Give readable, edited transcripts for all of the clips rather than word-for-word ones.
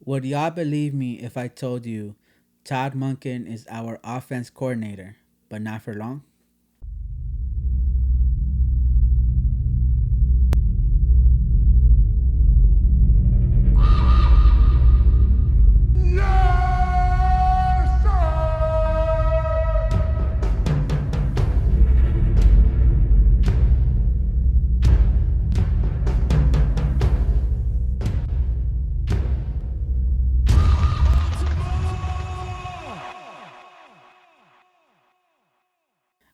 Would y'all believe me if I told you Todd Monken is our offense coordinator, but not for long?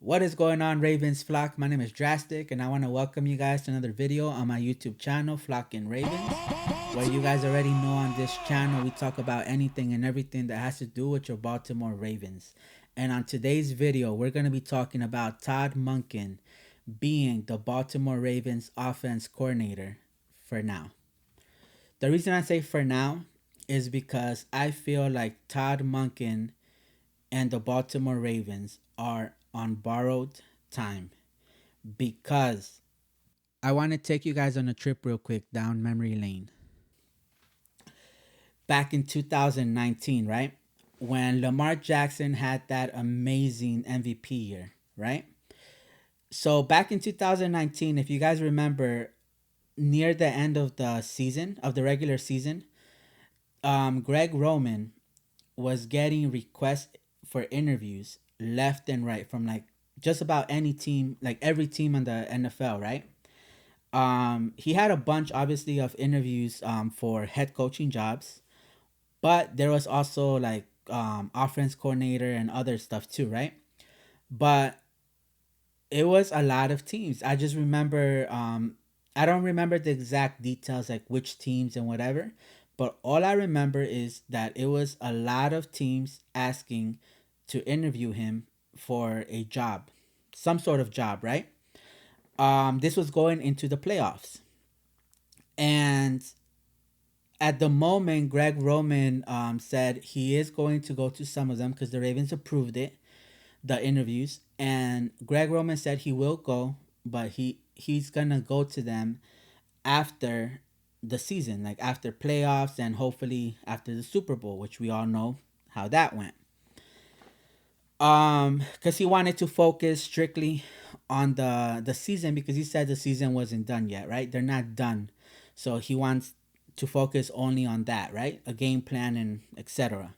What is going on, Ravens flock? My name is Drastic, and I want to welcome you guys to another video on my YouTube channel, Flock and Ravens, where you guys already know on this channel we talk about anything and everything that has to do with your Baltimore Ravens. And on today's video, we're going to be talking about Todd Monken being the Baltimore Ravens offense coordinator for now. The reason I say for now is because I feel like Todd Monken and the Baltimore Ravens are on borrowed time, because I want to take you guys on a trip real quick down memory lane. Back in 2019, right? When Lamar Jackson had that amazing MVP year, right? So back in 2019, if you guys remember, near the end of the season, of the regular season, Greg Roman was getting requests for interviews left and right from like just about any team, like every team in the NFL, right? He had a bunch, obviously, of interviews for head coaching jobs, but there was also like offense coordinator and other stuff too, right? But it was a lot of teams. I just remember, I don't remember the exact details, like which teams and whatever, but all I remember is that it was a lot of teams asking to interview him for a job, some sort of job, right? This was going into the playoffs. And at the moment, Greg Roman said he is going to go to some of them because the Ravens approved it, the interviews. And Greg Roman said he will go, but he's gonna go to them after the season, like after playoffs and hopefully after the Super Bowl, which we all know how that went. Because he wanted to focus strictly on the season, because he said the season wasn't done yet, right? They're not done, so he wants to focus only on that, right? A game plan and etc.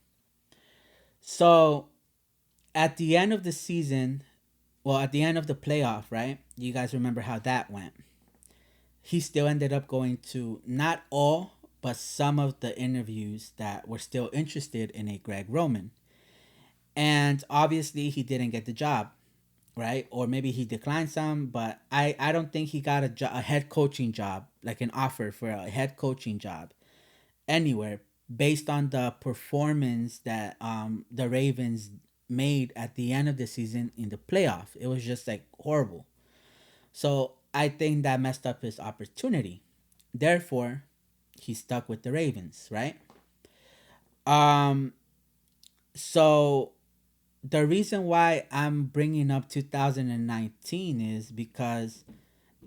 So at the end of the season, well, at the end of the playoff, right? You guys remember how that went. He still ended up going to not all, but some of the interviews that were still interested in a Greg Roman. And obviously, he didn't get the job, right? Or maybe he declined some, but I don't think he got a head coaching job, like an offer for a head coaching job anywhere, based on the performance that the Ravens made at the end of the season in the playoff. It was just like horrible. So I think that messed up his opportunity. Therefore, he stuck with the Ravens, right? Um, so the reason why I'm bringing up 2019 is because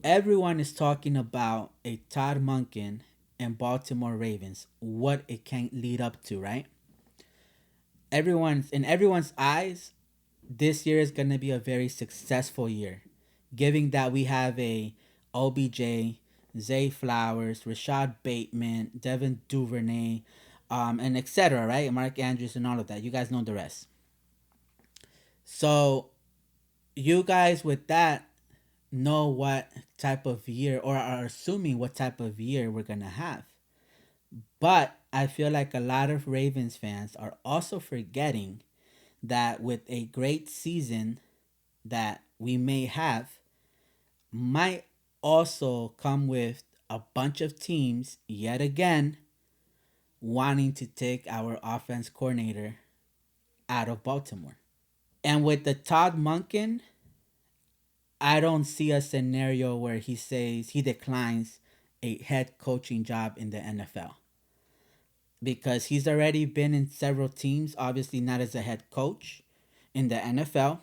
everyone is talking about a Todd Monken and Baltimore Ravens, what it can lead up to, right? Everyone's eyes, this year is gonna be a very successful year, given that we have a OBJ, Zay Flowers, Rashad Bateman, Devin Duvernay, and etc. Right, Mark Andrews and all of that. You guys know the rest. So you guys with that know what type of year, or are assuming what type of year we're gonna have. But I feel like a lot of Ravens fans are also forgetting that with a great season that we may have, might also come with a bunch of teams yet again wanting to take our offense coordinator out of Baltimore. And with the Todd Monken, I don't see a scenario where he says he declines a head coaching job in the NFL, because he's already been in several teams, obviously not as a head coach in the NFL,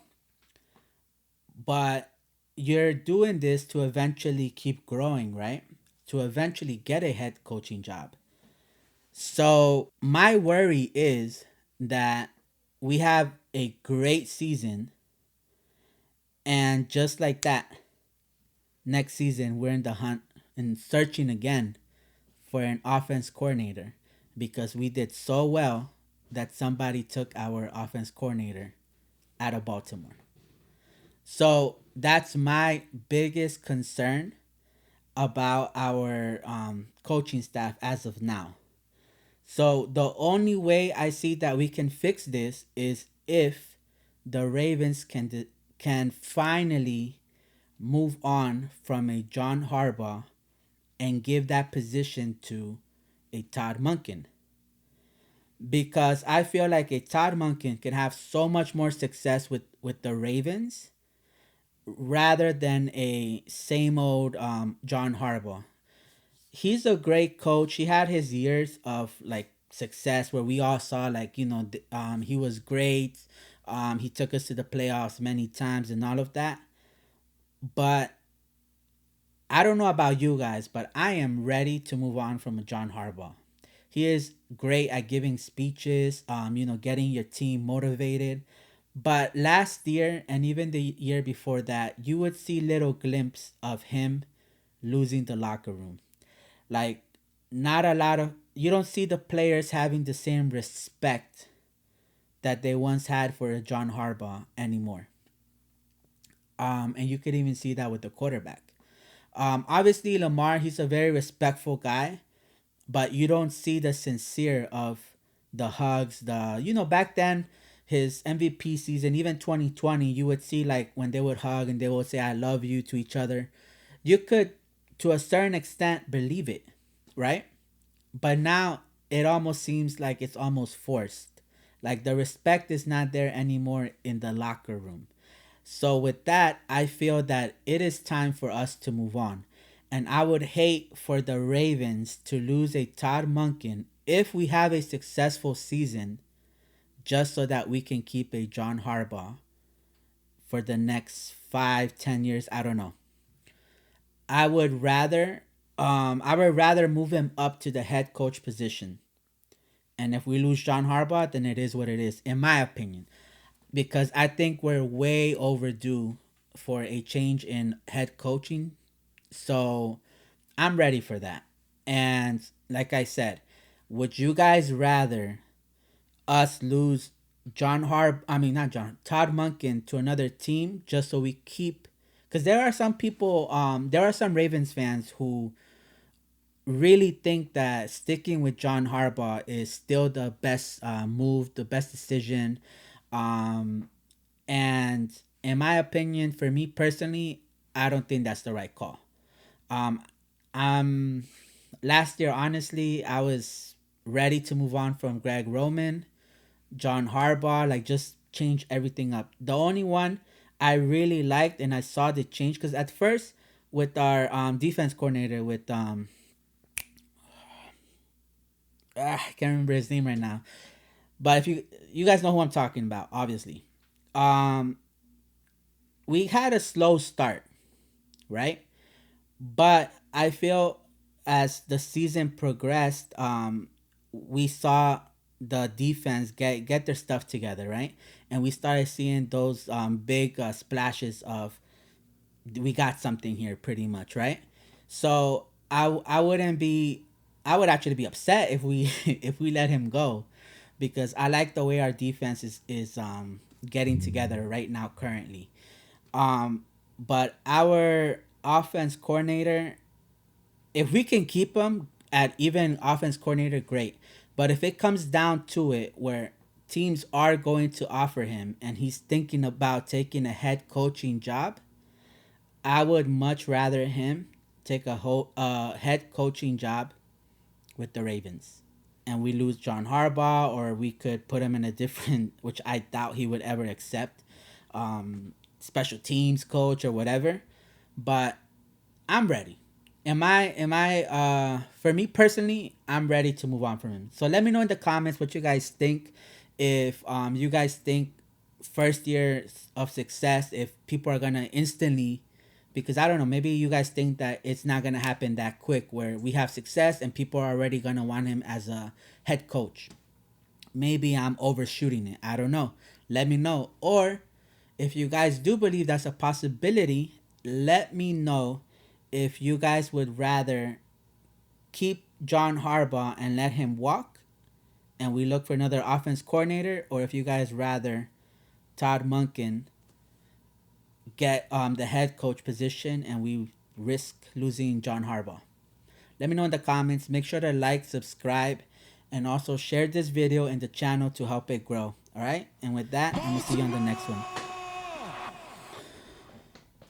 but you're doing this to eventually keep growing, right? To eventually get a head coaching job. So my worry is that we have a great season, and just like that, next season we're in the hunt and searching again for an offense coordinator because we did so well that somebody took our offense coordinator out of Baltimore. So that's my biggest concern about our coaching staff as of now. So the only way I see that we can fix this is if the Ravens can finally move on from a John Harbaugh and give that position to a Todd Monken, because I feel like a Todd Monken can have so much more success with the Ravens rather than a same old John Harbaugh. He's a great coach. He had his years of like success where we all saw like he was great. He took us to the playoffs many times and all of that. But I don't know about you guys, but I am ready to move on from John Harbaugh. He is great at giving speeches, getting your team motivated. But last year and even the year before that, you would see little glimpses of him losing the locker room. Like, not a lot of, you don't see the players having the same respect that they once had for John Harbaugh anymore. And you could even see that with the quarterback. Obviously, Lamar, he's a very respectful guy, but you don't see the sincere of the hugs. Back then, his MVP season, even 2020, you would see like when they would hug and they would say, I love you to each other. You could, to a certain extent, believe it, right? But now it almost seems like it's almost forced. Like the respect is not there anymore in the locker room. So with that, I feel that it is time for us to move on. And I would hate for the Ravens to lose a Todd Monken if we have a successful season just so that we can keep a John Harbaugh for the next 5, 10 years. I don't know. I would rather move him up to the head coach position. And if we lose John Harbaugh, then it is what it is, in my opinion. Because I think we're way overdue for a change in head coaching. So I'm ready for that. And like I said, would you guys rather us lose not John, Todd Monken to another team just so we keep, because there are some people, there are some Ravens fans who really think that sticking with John Harbaugh is still the best move, the best decision. Um, and in my opinion, for me personally, I don't think that's the right call. Um, um, Last year, honestly, I was ready to move on from Greg Roman, John Harbaugh, like just change everything up. The only one I really liked and I saw the change because at first with our defense coordinator with I can't remember his name right now, but if you guys know who I'm talking about, obviously, um, we had a slow start, right? But I feel as the season progressed, we saw the defense get their stuff together, right? And we started seeing those big splashes of we got something here, pretty much, right? So I wouldn't be, I would actually be upset if we if we let him go, because I like the way our defense is getting together right now currently. Um, but our offense coordinator, if we can keep him at even offense coordinator, great. But if it comes down to it, where teams are going to offer him and he's thinking about taking a head coaching job, I would much rather him take a whole head coaching job with the Ravens, and we lose John Harbaugh, or we could put him in a different, which I doubt he would ever accept, special teams coach or whatever. But I'm ready. For me personally, I'm ready to move on from him. So let me know in the comments what you guys think. If you guys think first year of success, if people are gonna instantly because I don't know, maybe you guys think that it's not gonna happen that quick where we have success and people are already gonna want him as a head coach. Maybe I'm overshooting it. I don't know. Let me know. Or if you guys do believe that's a possibility, let me know if you guys would rather keep John Harbaugh and let him walk and we look for another offense coordinator, or if you guys rather Todd Monken get the head coach position and we risk losing John Harbaugh. Let me know in the comments. Make sure to like, subscribe, and also share this video in the channel to help it grow. All right? And with that, I'm going to see you on the next one.